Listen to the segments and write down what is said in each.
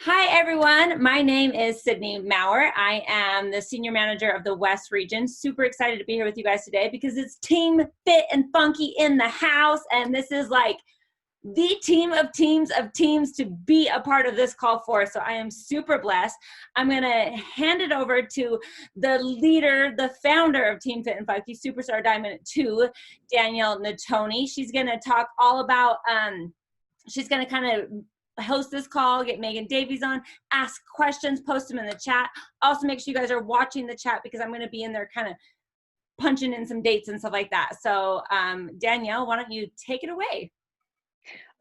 Hi, everyone. My name is Sydney Maurer. I am the Senior Manager of the West Region. Super excited to be here with you guys today because it's Team Fit and Funky in the house. And this is like the team of teams to be a part of this call for. So I am super blessed. I'm going to hand it over to the leader, the founder of Team Fit and Funky, Superstar Diamond 2, Danielle Natoni. She's going to talk all about, she's going to kind of host this call, get Megan Davies on, ask questions, post them in the chat. Also make sure you guys are watching the chat because I'm going to be in there kind of punching in some dates and stuff like that. So Danielle, why don't you take it away?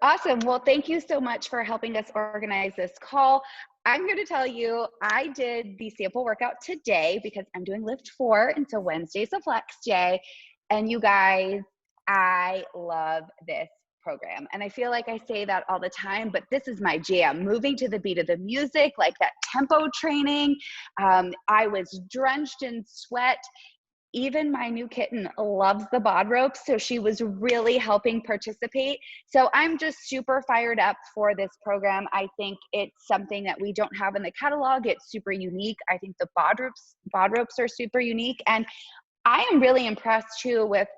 Awesome. Well, thank you so much for helping us organize this call. I'm going to tell you, I did the sample workout today because I'm doing Lift 4, and so Wednesday's a flex day. And you guys, I love this program. And I feel like I say that all the time, but this is my jam. Moving to the beat of the music, like that tempo training. I was drenched in sweat. Even my new kitten loves the bod ropes, so she was really helping participate. So I'm just super fired up for this program. I think it's something that we don't have in the catalog. It's super unique. I think the bod ropes are super unique. And I am really impressed too with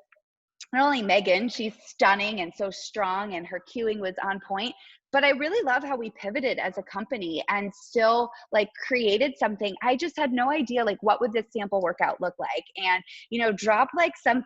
not only Megan, she's stunning and so strong, and her cueing was on point, but I really love how we pivoted as a company and still like created something. I just had no idea like what would this sample workout look like. And, you know, drop like some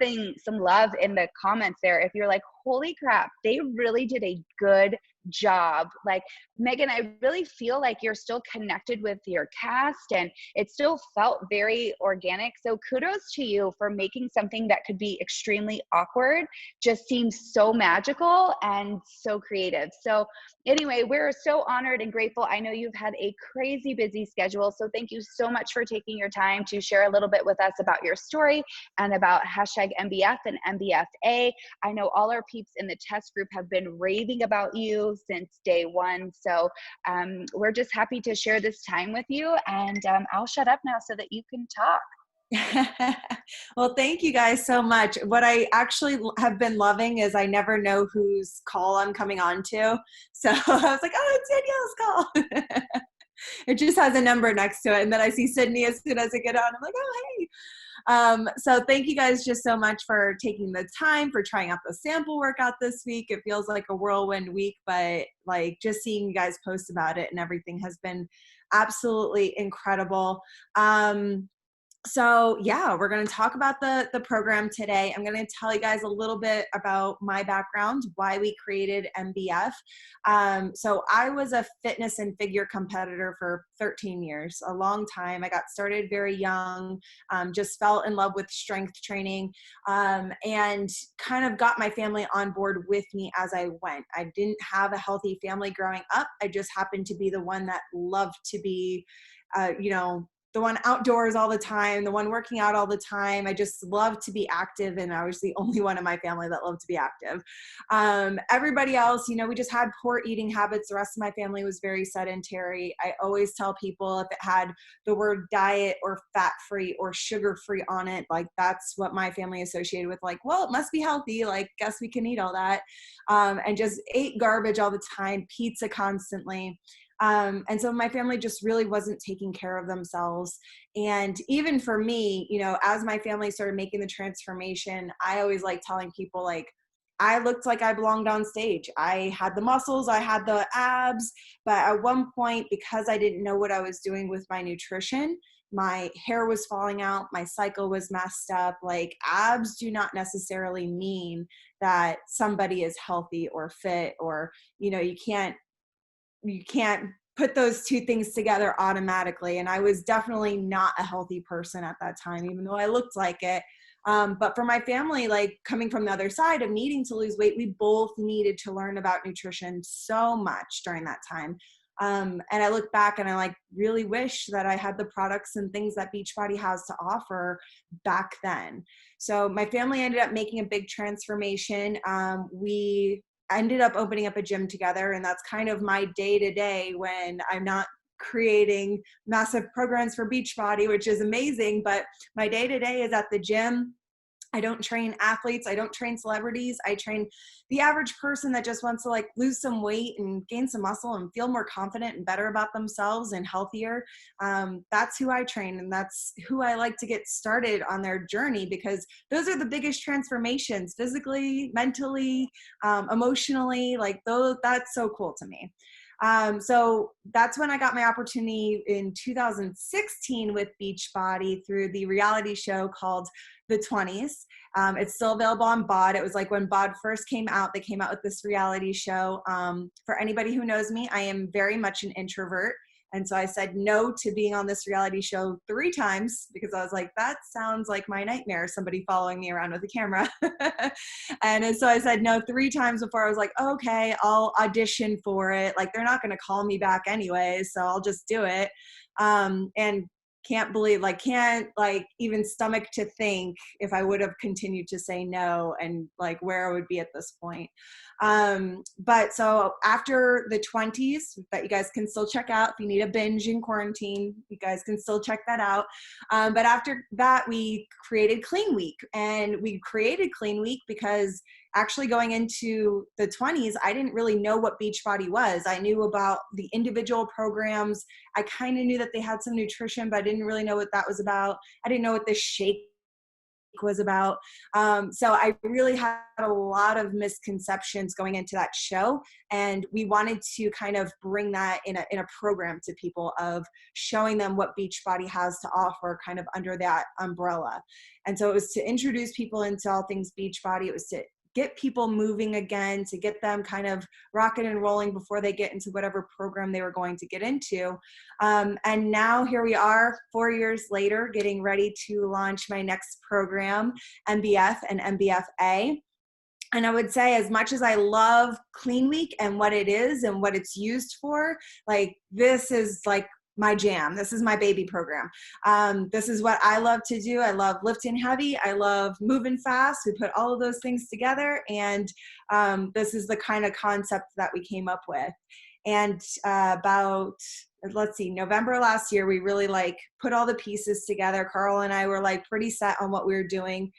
love in the comments there if you're like, holy crap, they really did a good job. Like, Megan, I really feel like you're still connected with your cast and it still felt very organic. So kudos to you for making something that could be extremely awkward just seems so magical and so creative. So anyway, we're so honored and grateful. I know you've had a crazy busy schedule, so thank you so much for taking your time to share a little bit with us about your story and about hashtag MBF and MBFA. I know all our peeps in the test group have been raving about you since day one, so we're just happy to share this time with you, and I'll shut up now so that you can talk. Well, thank you guys so much. What I actually have been loving is I never know whose call I'm coming on to. So I was like, oh, it's Danielle's call. It just has a number next to it. And then I see Sydney as soon as I get on. I'm like, oh, hey. So thank you guys just so much for taking the time, for trying out the sample workout this week. It feels like a whirlwind week, but like just seeing you guys post about it and everything has been absolutely incredible. So yeah, we're going to talk about the program today. I'm going to tell you guys a little bit about my background, why we created MBF. So I was a fitness and figure competitor for 13 years, a long time. I got started very young, just fell in love with strength training, and kind of got my family on board with me as I went. I didn't have a healthy family growing up. I just happened to be the one that loved to be, the one outdoors all the time, the one working out all the time. I just loved to be active, and I was the only one in my family that loved to be active. Everybody else, we just had poor eating habits. The rest of my family was very sedentary. I always tell people if it had the word diet or fat-free or sugar-free on it, like that's what my family associated with, like, well, it must be healthy. Like, guess we can eat all that. And just ate garbage all the time, pizza constantly. And so my family just really wasn't taking care of themselves. And even for me, as my family started making the transformation, I always like telling people, like, I looked like I belonged on stage. I had the muscles, I had the abs, but at one point, because I didn't know what I was doing with my nutrition, my hair was falling out, my cycle was messed up. Like, abs do not necessarily mean that somebody is healthy or fit, or, you can't put those two things together automatically. And I was definitely not a healthy person at that time, even though I looked like it. But for my family, like coming from the other side of needing to lose weight, we both needed to learn about nutrition so much during that time. And I look back and I like really wish that I had the products and things that Beachbody has to offer back then. So my family ended up making a big transformation. We ended up opening up a gym together, and that's kind of my day-to-day when I'm not creating massive programs for Beachbody, which is amazing, but my day-to-day is at the gym. I don't train athletes. I don't train celebrities. I train the average person that just wants to like lose some weight and gain some muscle and feel more confident and better about themselves and healthier. That's who I train, and that's who I like to get started on their journey, because those are the biggest transformations, physically, mentally, emotionally. Like those, that's so cool to me. So that's when I got my opportunity in 2016 with Beachbody through the reality show called The 20s. It's still available on BOD. It was like when BOD first came out, they came out with this reality show. For anybody who knows me, I am very much an introvert. And so I said no to being on this reality show 3 times, because I was like, that sounds like my nightmare, somebody following me around with a camera. And so I said no 3 times before I was like, okay, I'll audition for it. Like, they're not going to call me back anyway, so I'll just do it. And can't believe, like, can't like even stomach to think if I would have continued to say no and like where I would be at this point. But so after the 20s, that you guys can still check out if you need a binge in quarantine, you guys can still check that out. But after that, we created Clean Week, and we created Clean Week because actually going into the 20s, I didn't really know what Beachbody was. I knew about the individual programs. I kind of knew that they had some nutrition, but I didn't really know what that was about. I didn't know what the shake was about. So I really had a lot of misconceptions going into that show. And we wanted to kind of bring that in a program to people, of showing them what Beachbody has to offer kind of under that umbrella. And so it was to introduce people into all things Beachbody. It was to get people moving again, to get them kind of rocking and rolling before they get into whatever program they were going to get into. And now here we are 4 years later, getting ready to launch my next program, MBF and MBFA. And I would say, as much as I love Clean Week and what it is and what it's used for, like, this is like my jam. This is my baby program. This is what I love to do. I love lifting heavy. I love moving fast. We put all of those things together. And this is the kind of concept that we came up with. And about, let's see, November last year, we really like put all the pieces together. Carl and I were like pretty set on what we were doing.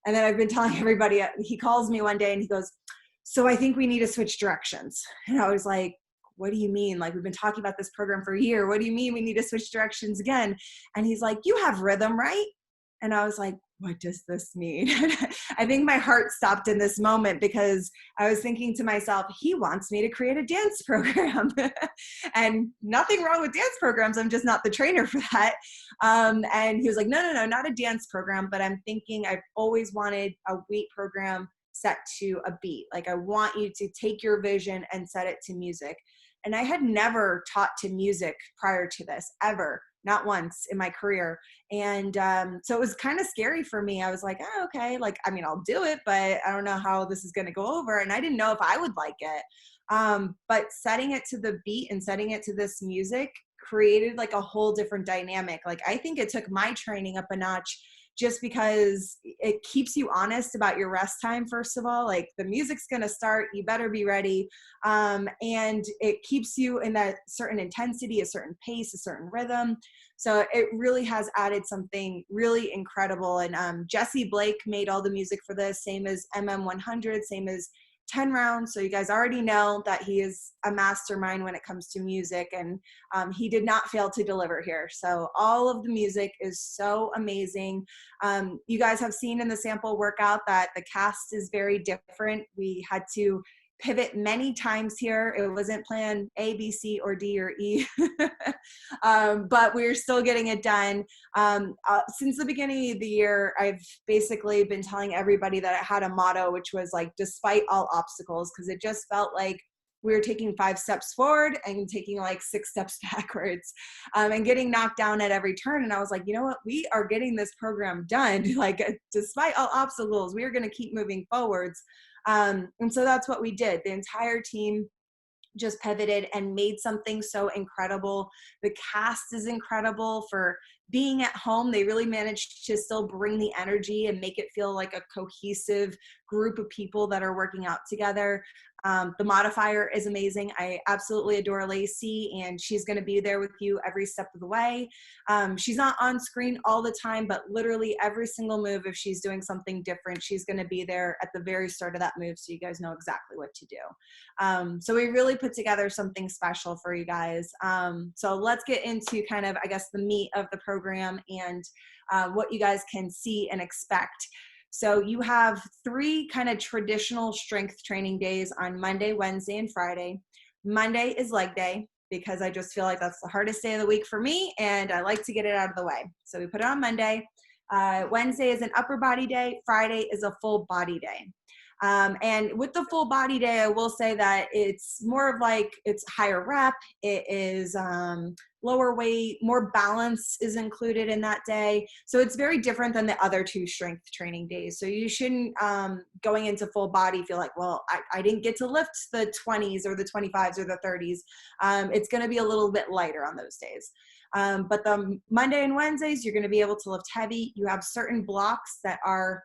And then I've been telling everybody, he calls me one day and he goes, so I think we need to switch directions. And I was like, what do you mean? Like, we've been talking about this program for a year. What do you mean we need to switch directions again? And he's like, you have rhythm, right? And I was like, what does this mean? I think my heart stopped in this moment, because I was thinking to myself, he wants me to create a dance program. And nothing wrong with dance programs. I'm just not the trainer for that. And he was like, no, not a dance program. But I'm thinking, I've always wanted a weight program set to a beat. Like, I want you to take your vision and set it to music. And I had never taught to music prior to this, ever, not once in my career. And so it was kind of scary for me. I was like, oh, okay, like, I mean, I'll do it, but I don't know how this is going to go over. And I didn't know if I would like it. But setting it to the beat and setting it to this music created like a whole different dynamic. Like, I think it took my training up a notch, just because it keeps you honest about your rest time. First of all, like, the music's going to start, you better be ready. And it keeps you in that certain intensity, a certain pace, a certain rhythm. So it really has added something really incredible. And Jesse Blake made all the music for this, same as MM100, same as 10 rounds. So you guys already know that he is a mastermind when it comes to music, and he did not fail to deliver here. So all of the music is so amazing. You guys have seen in the sample workout that the cast is very different. We had to pivot many times here. It wasn't plan A, B, C, or D, or E, but we're still getting it done. Since the beginning of the year, I've basically been telling everybody that I had a motto, which was like, despite all obstacles, because it just felt like we were taking 5 steps forward and taking like 6 steps backwards, and getting knocked down at every turn. And I was like, you know what? We are getting this program done. Like, despite all obstacles, we are going to keep moving forwards. And so that's what we did. The entire team just pivoted and made something so incredible. The cast is incredible. For being at home, they really managed to still bring the energy and make it feel like a cohesive group of people that are working out together. The modifier is amazing. I absolutely adore Lacey, and she's going to be there with you every step of the way. She's not on screen all the time, but literally every single move, if she's doing something different, she's going to be there at the very start of that move, so you guys know exactly what to do. So we really put together something special for you guys. So let's get into kind of, I guess, the meat of the program and what you guys can see and expect. So you have 3 kind of traditional strength training days on Monday, Wednesday, and Friday. Monday is leg day because I just feel like that's the hardest day of the week for me, and I like to get it out of the way. So we put it on Monday. Wednesday is an upper body day. Friday is a full body day. And with the full body day, I will say that it's more of like, it's higher rep. It is lower weight, more balance is included in that day. So it's very different than the other 2 strength training days. So you shouldn't, going into full body, feel like, well, I didn't get to lift the 20s or the 25s or the 30s. It's going to be a little bit lighter on those days. But the Monday and Wednesdays, you're going to be able to lift heavy. You have certain blocks that are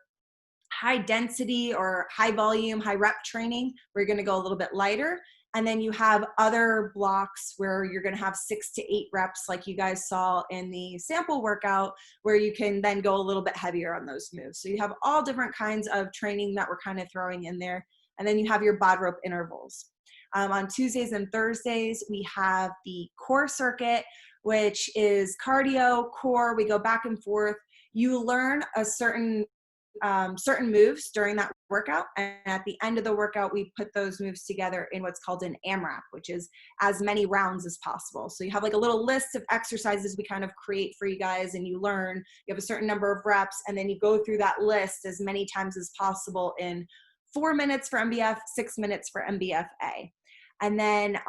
high density or high volume, high rep training, where you're going to go a little bit lighter. And then you have other blocks where you're going to have 6 to 8 reps, like you guys saw in the sample workout, where you can then go a little bit heavier on those moves. So you have all different kinds of training that we're kind of throwing in there. And then you have your bod rope intervals. On Tuesdays and Thursdays, we have the core circuit, which is cardio, core. We go back and forth. You learn a certain moves during that workout, and at the end of the workout we put those moves together in what's called an AMRAP, which is as many rounds as possible. So you have like a little list of exercises we kind of create for you guys, and you learn, you have a certain number of reps, and then you go through that list as many times as possible in 4 minutes for MBF, 6 minutes for MBFA. And then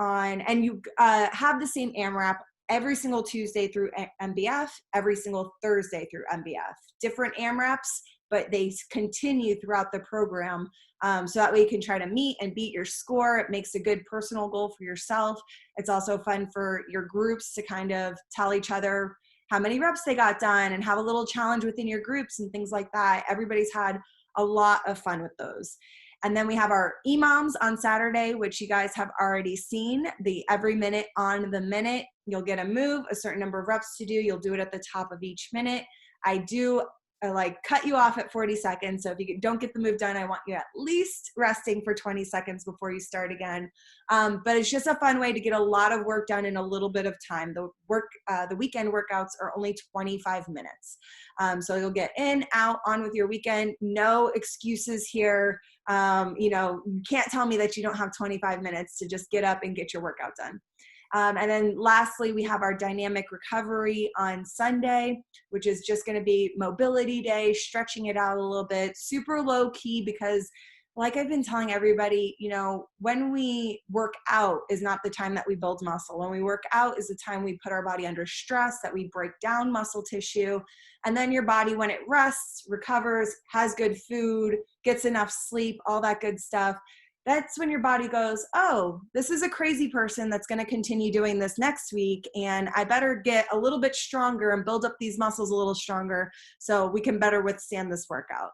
you have the same AMRAP every single Tuesday through MBF, every single Thursday through MBF. Different AMRAPs, but they continue throughout the program, so that way you can try to meet and beat your score. It makes a good personal goal for yourself. It's also fun for your groups to kind of tell each other how many reps they got done and have a little challenge within your groups and things like that. Everybody's had a lot of fun with those. And then we have our EMOMs on Saturday, which you guys have already seen, the every minute on the minute. You'll get a move, a certain number of reps to do. You'll do it at the top of each minute. I cut you off at 40 seconds. So if you don't get the move done, I want you at least resting for 20 seconds before you start again. But it's just a fun way to get a lot of work done in a little bit of time. The weekend workouts are only 25 minutes. So you'll get in, out, on with your weekend. No excuses here. You can't tell me that you don't have 25 minutes to just get up and get your workout done. And then lastly, we have our dynamic recovery on Sunday, which is just going to be mobility day, stretching it out a little bit, super low key, because like I've been telling everybody, when we work out is not the time that we build muscle. When we work out is the time we put our body under stress, that we break down muscle tissue. And then your body, when it rests, recovers, has good food, gets enough sleep, all that good stuff, that's when your body goes, oh, this is a crazy person that's going to continue doing this next week, and I better get a little bit stronger and build up these muscles a little stronger so we can better withstand this workout.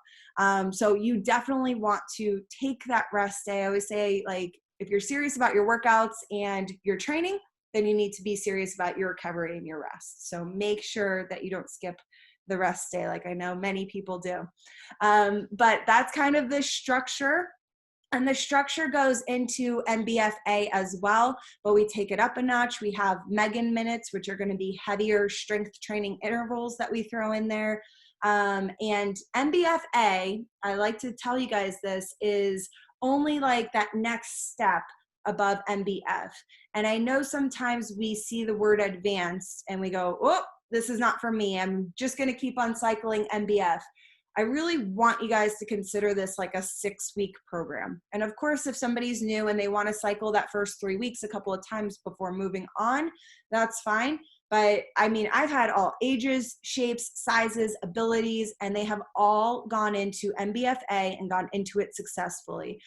So you definitely want to take that rest day. I always say, like, if you're serious about your workouts and your training, then you need to be serious about your recovery and your rest. So make sure that you don't skip the rest day like I know many people do. But that's kind of the structure. And the structure goes into MBFA as well, but we take it up a notch. We have Megan minutes, which are going to be heavier strength training intervals that we throw in there. And MBFA, I like to tell you guys this, is only like that next step above MBF. And I know sometimes we see the word advanced and we go, oh, this is not for me. I'm just going to keep on cycling MBF. I really want you guys to consider this like a 6-week program. And of course, if somebody's new and they want to cycle that first 3 weeks a couple of times before moving on, that's fine. But I mean, I've had all ages, shapes, sizes, abilities, and they have all gone into MBFA and gone into it successfully.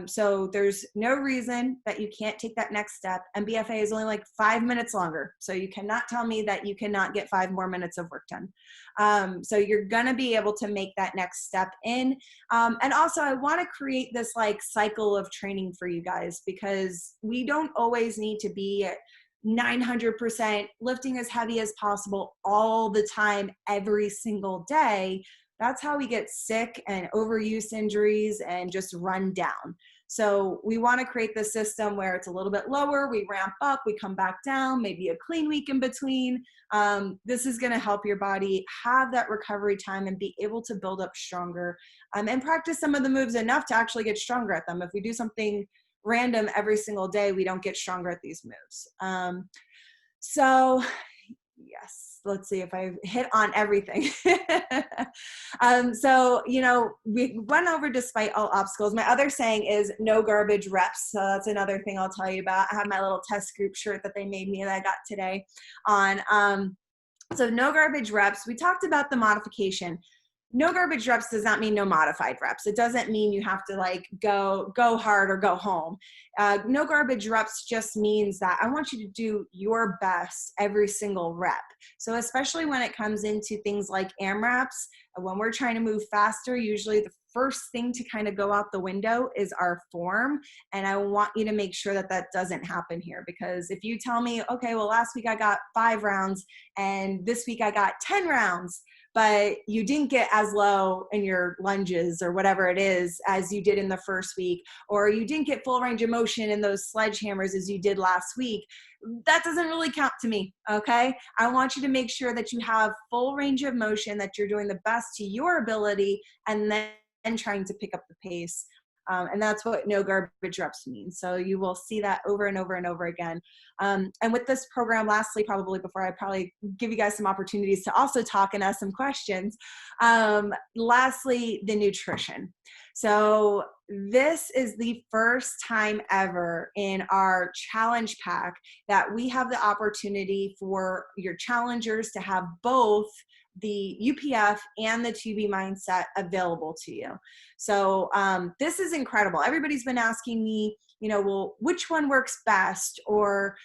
So there's no reason that you can't take that next step. MBFA is only like 5 minutes longer. So you cannot tell me that you cannot get 5 more minutes of work done. So you're going to be able to make that next step in. And also I want to create this like cycle of training for you guys, because we don't always need to be at 900% lifting as heavy as possible all the time, every single day. That's how we get sick and overuse injuries and just run down. So we want to create the system where it's a little bit lower, we ramp up, we come back down, maybe a clean week in between. This is going to help your body have that recovery time and be able to build up stronger, and practice some of the moves enough to actually get stronger at them. If we do something random every single day, we don't get stronger at these moves. So yes, let's see if I hit on everything. So, you know, we went over despite all obstacles. My other saying is no garbage reps. So that's another thing I'll tell you about. I have my little test group shirt that they made me that I got today on. So no garbage reps. We talked about the modification. No garbage reps does not mean no modified reps. It doesn't mean you have to like go hard or go home. No garbage reps just means that I want you to do your best every single rep. So especially when it comes into things like AMRAPs, when we're trying to move faster, usually the first thing to kind of go out the window is our form. And I want you to make sure that that doesn't happen here, because if you tell me, okay, well, last week I got 5 rounds and this week I got 10 rounds, but you didn't get as low in your lunges or whatever it is as you did in the first week, or you didn't get full range of motion in those sledgehammers as you did last week, that doesn't really count to me, okay? I want you to make sure that you have full range of motion, that you're doing the best to your ability, and then trying to pick up the pace. And that's what no garbage reps means. So you will see that over and over and over again. And with this program, lastly, probably before I probably give you guys some opportunities to also talk and ask some questions, lastly, the nutrition. So this is the first time ever in our challenge pack that we have the opportunity for your challengers to have both the UPF and the 2B mindset available to you. So this is incredible. Everybody's been asking me, you know, well, which one works best, or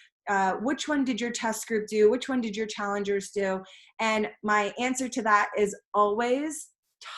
which one did your test group do? Which one did your challengers do? And my answer to that is always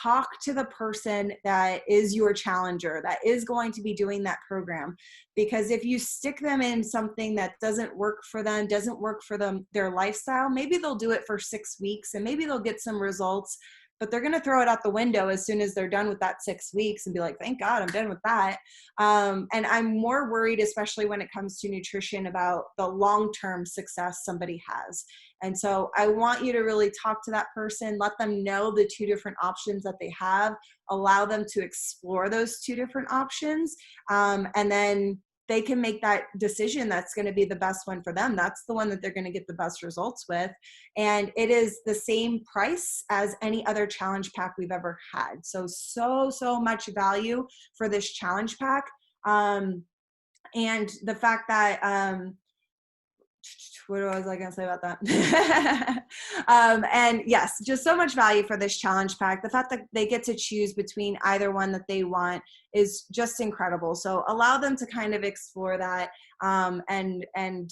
talk to the person that is your challenger, that is going to be doing that program. Because if you stick them in something that doesn't work for them, doesn't work for them, their lifestyle, maybe they'll do it for 6 weeks and maybe they'll get some results, but they're going to throw it out the window as soon as they're done with that 6 weeks and be like, thank God I'm done with that. And I'm more worried, especially when it comes to nutrition, about the long-term success somebody has. And so I want you to really talk to that person, let them know the 2 different options that they have, allow them to explore those 2 different options, and then they can make that decision that's going to be the best one for them. That's the one that they're going to get the best results with. And it is the same price as any other challenge pack we've ever had. So much value for this challenge pack. And the fact that, what was I going to say about that? And yes, just so much value for this challenge pack. The fact that they get to choose between either one that they want is just incredible. So allow them to kind of explore that. And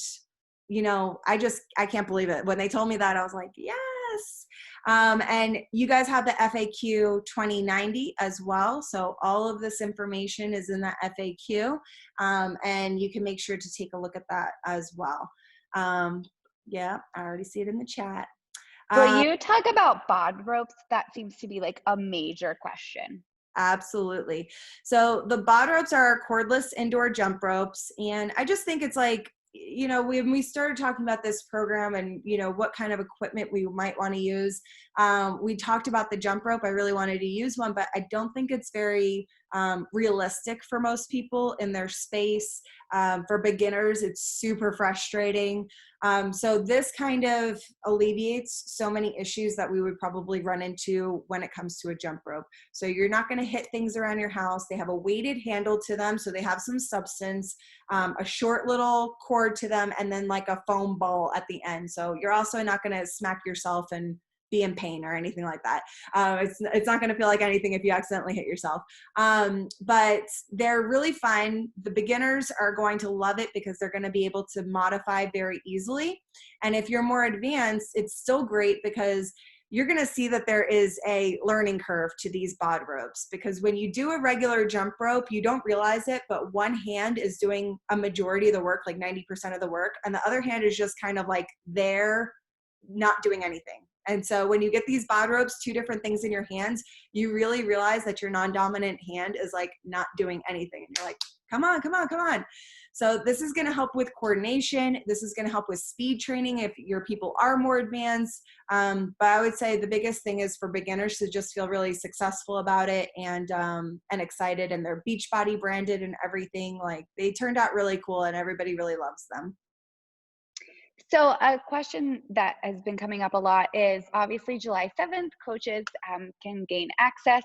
you know, I can't believe it. When they told me that, I was like, yes. And you guys have the FAQ 2090 as well. So all of this information is in that FAQ. And you can make sure to take a look at that as well. Yeah, I already see it in the chat. Will you talk about bod ropes? That seems to be like a major question. Absolutely. So the bod ropes are cordless indoor jump ropes. And I just think it's like, you know, when we started talking about this program and, you know, what kind of equipment we might want to use, we talked about the jump rope. I really wanted to use one, but I don't think it's very realistic for most people in their space. For beginners, it's super frustrating. So this kind of alleviates so many issues that we would probably run into when it comes to a jump rope. So you're not going to hit things around your house. They have a weighted handle to them, so they have some substance, a short little cord to them, and then like a foam ball at the end. So you're also not going to smack yourself and be in pain or anything like that. It's not going to feel like anything if you accidentally hit yourself. But they're really fun. The beginners are going to love it because they're going to be able to modify very easily. And if you're more advanced, it's still great because you're going to see that there is a learning curve to these bod ropes, because when you do a regular jump rope, you don't realize it, but one hand is doing a majority of the work, like 90% of the work, and the other hand is just kind of like there, not doing anything. And so when you get these bod ropes, two different things in your hands, you really realize that your non-dominant hand is like not doing anything. And you're like, come on, come on, come on. So this is going to help with coordination. This is going to help with speed training if your people are more advanced. But I would say the biggest thing is for beginners to just feel really successful about it and excited, and they're Beachbody branded and everything. Like, they turned out really cool and everybody really loves them. So a question that has been coming up a lot is, obviously July 7th, coaches can gain access,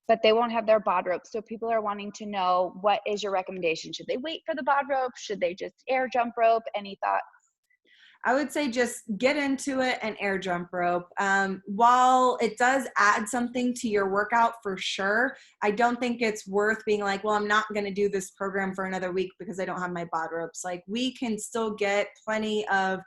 but they won't have their bod ropes. So people are wanting to know, what is your recommendation? Should they wait for the bod rope? Should they just air jump rope? Any thoughts? I would say just get into it and air jump rope. While it does add something to your workout for sure, I don't think it's worth being like, well, I'm not going to do this program for another week because I don't have my bod ropes. Like, we can still get plenty of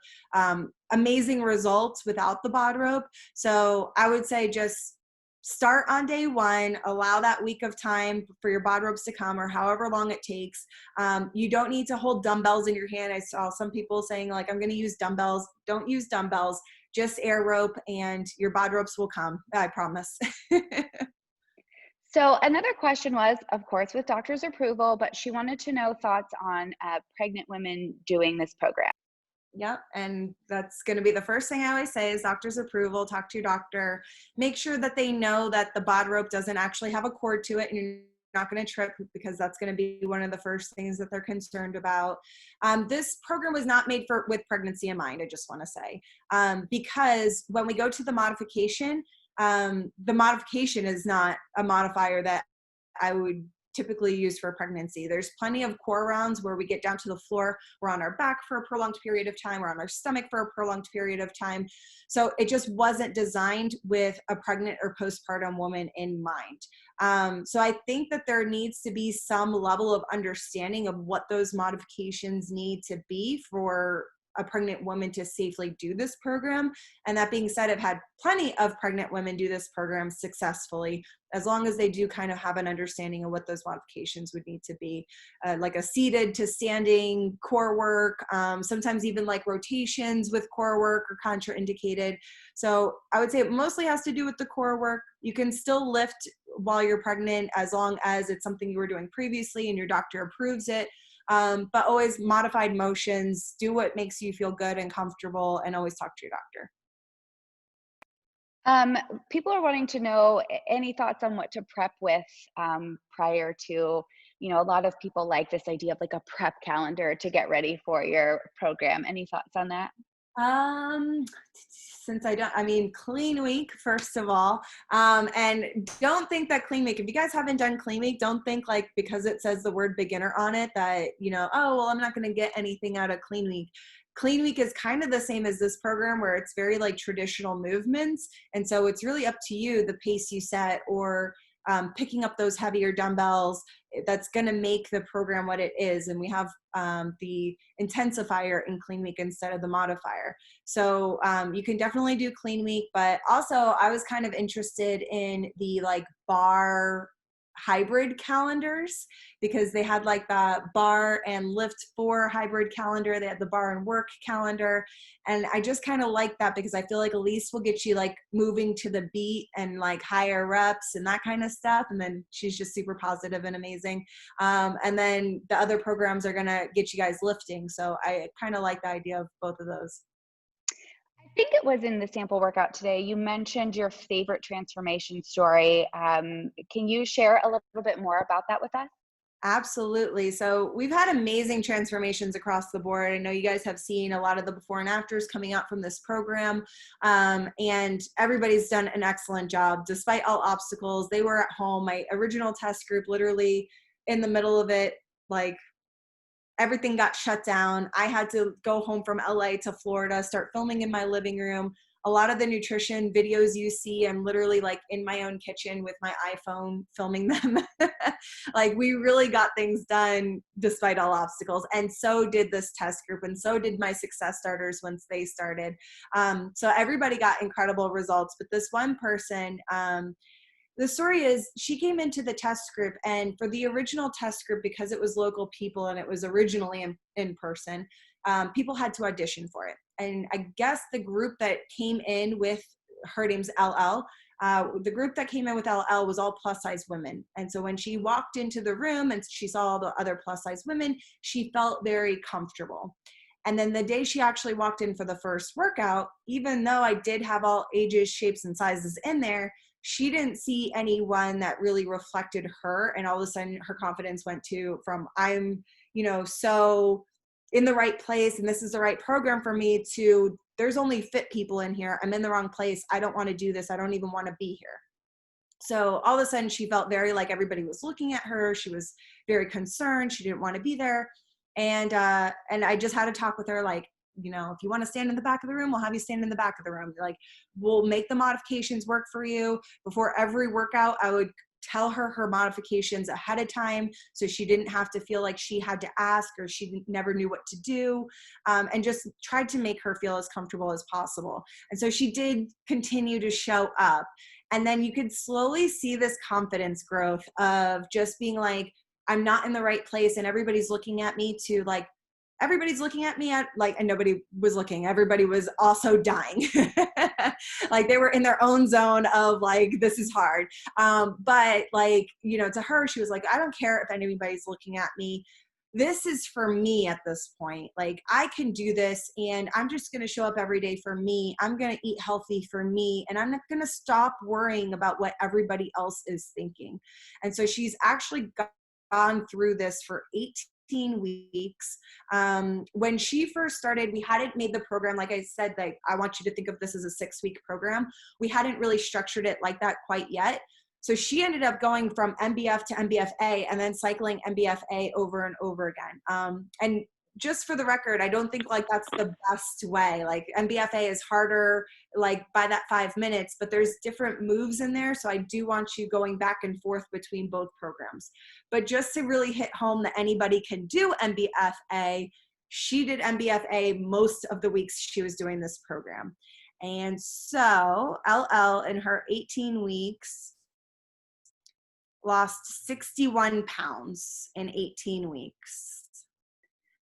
amazing results without the bod rope. So I would say just start on day one, allow that week of time for your bod ropes to come, or however long it takes. You don't need to hold dumbbells in your hand. I saw some people saying like, I'm going to use dumbbells. Don't use dumbbells, just air rope and your bod ropes will come. I promise. So another question was, of course, with doctor's approval, but she wanted to know thoughts on pregnant women doing this program. Yep. And that's going to be the first thing I always say is doctor's approval. Talk to your doctor. Make sure that they know that the bod rope doesn't actually have a cord to it and you're not going to trip, because that's going to be one of the first things that they're concerned about. This program was not made with pregnancy in mind, I just want to say, because when we go to the modification is not a modifier that I would typically used for pregnancy. There's plenty of core rounds where we get down to the floor, we're on our back for a prolonged period of time, we're on our stomach for a prolonged period of time. So it just wasn't designed with a pregnant or postpartum woman in mind. So I think that there needs to be some level of understanding of what those modifications need to be for a pregnant woman to safely do this program. And that being said, I've had plenty of pregnant women do this program successfully, as long as they do kind of have an understanding of what those modifications would need to be, like a seated to standing core work, sometimes even like rotations with core work are contraindicated. So I would say it mostly has to do with the core work. You can still lift while you're pregnant as long as it's something you were doing previously and your doctor approves it. But always modified motions, do what makes you feel good and comfortable, and always talk to your doctor. People are wanting to know any thoughts on what to prep with prior to, a lot of people like this idea of like a prep calendar to get ready for your program. Any thoughts on that? Since Clean Week, first of all, and don't think that Clean Week, if you guys haven't done Clean Week, don't think like because it says the word beginner on it that, oh, well, I'm not going to get anything out of Clean Week. Clean Week is kind of the same as this program, where it's very like traditional movements. And so it's really up to you, the pace you set, or picking up those heavier dumbbells, that's going to make the program what it is. And we have the intensifier in Clean Week instead of the modifier. So you can definitely do Clean Week, but also I was kind of interested in the like bar hybrid calendars, because they had like the bar and lift 4 hybrid calendar. They had the bar and work calendar. And I just kind of like that, because I feel like Elise will get you like moving to the beat and like higher reps and that kind of stuff. And then she's just super positive and amazing. And then the other programs are going to get you guys lifting. So I kind of like the idea of both of those. I think it was in the sample workout today, you mentioned your favorite transformation story. Can you share a little bit more about that with us? Absolutely. So we've had amazing transformations across the board. I know you guys have seen a lot of the before and afters coming out from this program. And everybody's done an excellent job despite all obstacles. They were at home. My original test group, literally in the middle of it, like everything got shut down. I had to go home from LA to Florida, start filming in my living room. A lot of the nutrition videos you see, I'm literally like in my own kitchen with my iPhone filming them. Like we really got things done despite all obstacles. And so did this test group, and so did my success starters once they started. So everybody got incredible results, but this one person, the story is she came into the test group, and for the original test group, because it was local people and it was originally in person, people had to audition for it. And I guess the group that came in with, her name's LL, the group that came in with LL was all plus size women. And so when she walked into the room and she saw all the other plus size women, she felt very comfortable. And then the day she actually walked in for the first workout, even though I did have all ages, shapes, and sizes in there, she didn't see anyone that really reflected her. And all of a sudden her confidence went to from I'm, so in the right place and this is the right program for me, to there's only fit people in here. I'm in the wrong place. I don't want to do this. I don't even want to be here. So all of a sudden she felt very like everybody was looking at her. She was very concerned. She didn't want to be there. And I just had to talk with her, like, if you want to stand in the back of the room, we'll have you stand in the back of the room. Like, we'll make the modifications work for you. Before every workout, I would tell her modifications ahead of time, so she didn't have to feel like she had to ask or she never knew what to do, and just tried to make her feel as comfortable as possible. And so she did continue to show up. And then you could slowly see this confidence growth of just being like, I'm not in the right place and everybody's looking at me, to like, everybody's looking at me at like, and nobody was looking. Everybody was also dying. Like they were in their own zone of like, this is hard. But like, to her, she was like, I don't care if anybody's looking at me. This is for me at this point. Like I can do this, and I'm just going to show up every day for me. I'm going to eat healthy for me, and I'm not going to stop worrying about what everybody else is thinking. And so she's actually gone through this for 18 weeks. When she first started, we hadn't made the program, like I said, like I want you to think of this as a 6-week program. We hadn't really structured it like that quite yet. So she ended up going from MBF to MBFA and then cycling MBFA over and over again. And just for the record, I don't think like that's the best way. Like MBFA is harder, like by that 5 minutes, but there's different moves in there. So I do want you going back and forth between both programs. But just to really hit home that anybody can do MBFA, she did MBFA most of the weeks she was doing this program. And so LL in her 18 weeks lost 61 pounds in 18 weeks.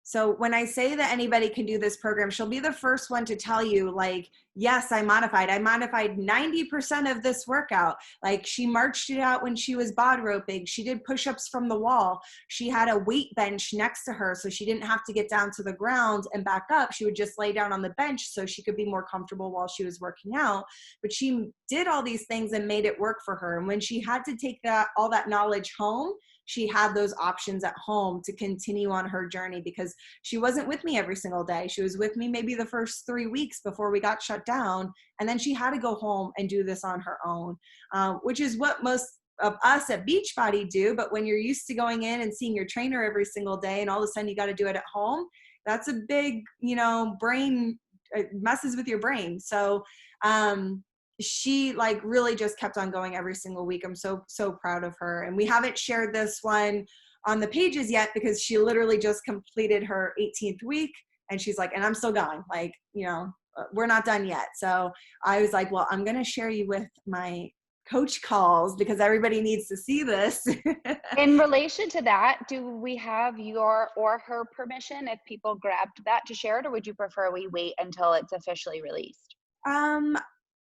So when I say that anybody can do this program, she'll be the first one to tell you, like, yes, I modified 90% of this workout. Like she marched it out when she was bod roping. She did push-ups from the wall. She had a weight bench next to her, so she didn't have to get down to the ground and back up. She would just lay down on the bench so she could be more comfortable while she was working out. But she did all these things and made it work for her. And when she had to take all that knowledge home, she had those options at home to continue on her journey, because she wasn't with me every single day. She was with me maybe the first 3 weeks before we got shut down. And then she had to go home and do this on her own, which is what most of us at Beachbody do. But when you're used to going in and seeing your trainer every single day and all of a sudden you got to do it at home, that's a big, brain, it messes with your brain. So, she like really just kept on going every single week. I'm so proud of her. And we haven't shared this one on the pages yet because she literally just completed her 18th week, and she's like, and I'm still going, like, we're not done yet. So I was like, well, I'm going to share you with my coach calls because everybody needs to see this. In relation to that, do we have your or her permission if people grabbed that to share it, or would you prefer we wait until it's officially released?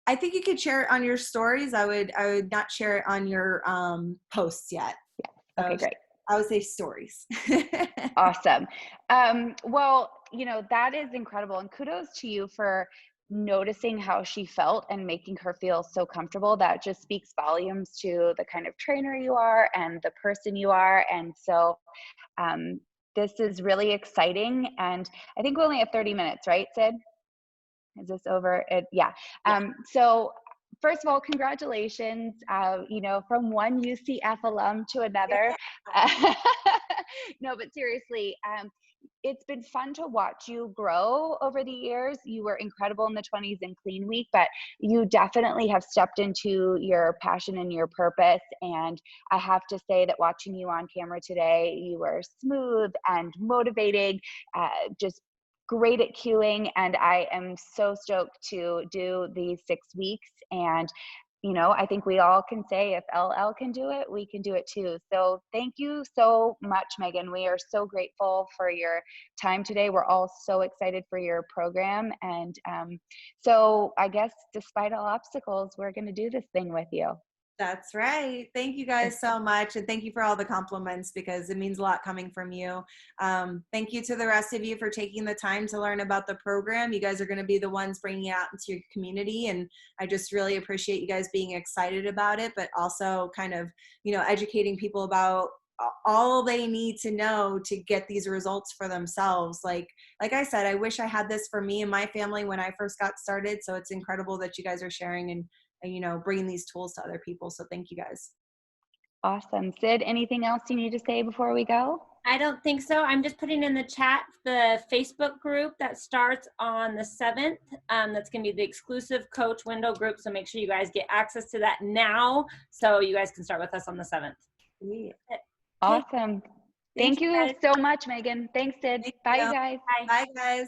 I think you could share it on your stories. I would not share it on your posts yet. Yeah. Okay, great. I would say stories. Awesome. Well, that is incredible. And kudos to you for noticing how she felt and making her feel so comfortable. That just speaks volumes to the kind of trainer you are and the person you are. And so this is really exciting. And I think we only have 30 minutes, right, Sid? Is this over? Yeah. So first of all, congratulations, from one UCF alum to another. No, but seriously, it's been fun to watch you grow over the years. You were incredible in the 20s and Clean Week, but you definitely have stepped into your passion and your purpose. And I have to say that watching you on camera today, you were smooth and motivating, just great at cueing, and I am so stoked to do these 6 weeks. And I think we all can say if LL can do it, we can do it too. So thank you so much, Megan. We are so grateful for your time today. We're all so excited for your program. And so I guess despite all obstacles, we're going to do this thing with you. That's right. Thank you guys so much. And thank you for all the compliments, because it means a lot coming from you. Thank you to the rest of you for taking the time to learn about the program. You guys are going to be the ones bringing it out into your community. And I just really appreciate you guys being excited about it, but also kind of, educating people about all they need to know to get these results for themselves. Like I said, I wish I had this for me and my family when I first got started. So it's incredible that you guys are sharing and bringing these tools to other people. So thank you guys. Awesome. Sid, anything else you need to say before we go? I don't think so. I'm just putting in the chat the Facebook group that starts on the 7th. That's going to be the exclusive coach window group. So make sure you guys get access to that now so you guys can start with us on the 7th. Yeah. Awesome. Thank you so much, Megan. Thanks, Sid. Bye, you guys. Bye, guys.